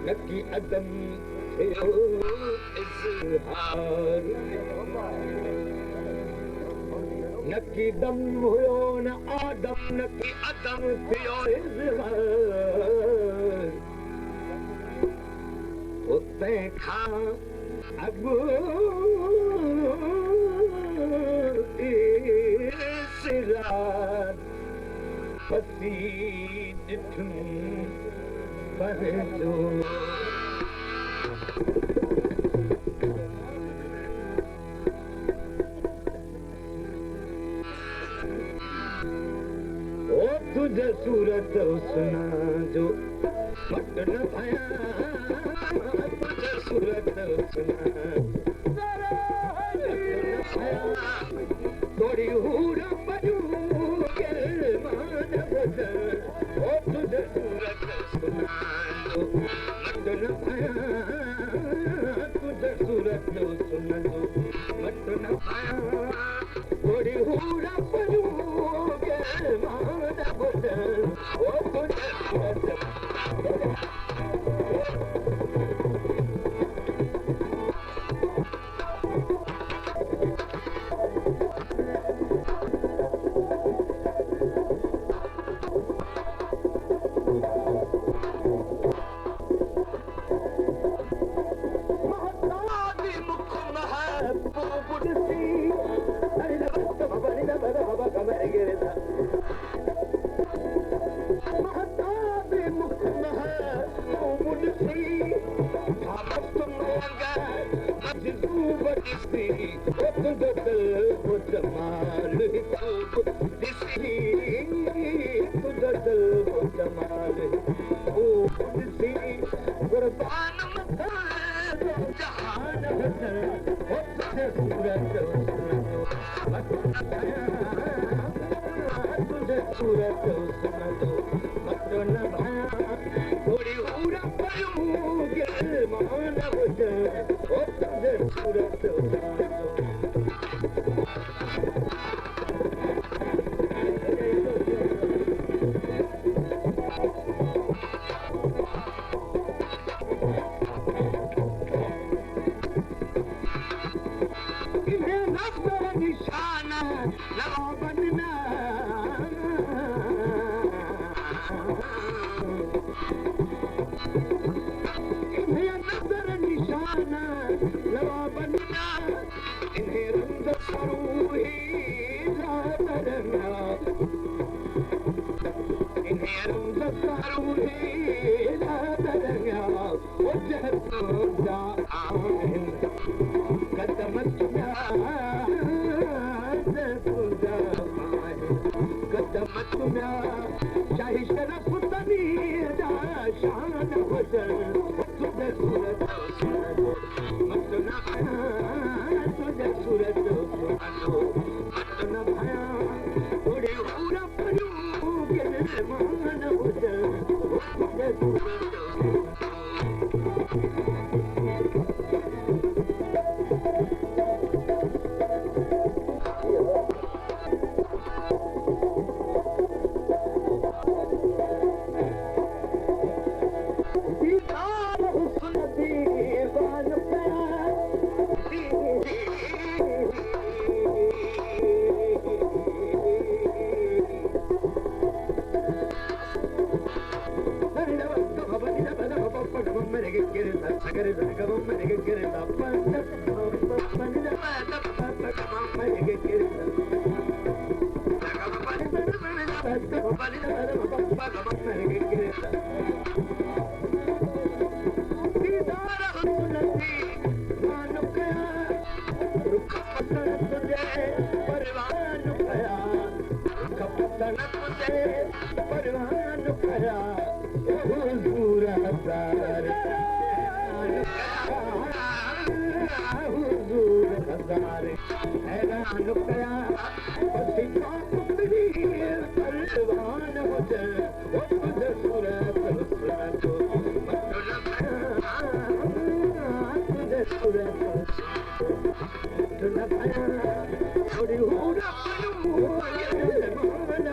नकी अदम थियो इज़हार नकी दम हुयो न आदम नकी अदम थियो इज़हार उते खां अॻु इसिरार पसी ॾिठुम पर जो ओ तुझे सूरत हुस्न जो मट न भया तुझे सूरत हुस्न थोड़ी हूर पजू के मान बदल ओ तुझे सूरत हुस्न जो मट न भया तुझे सूरत हुस्न जो मट न भया थोड़ी हूर पजू के मान बदल ओ तुझे सूरत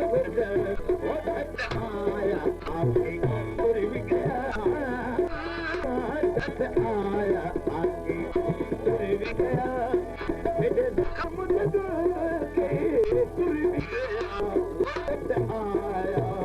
What do you आया आगे तुर भी गया आया आगे तुर भी गया मेरे कम के तुर भी गया आया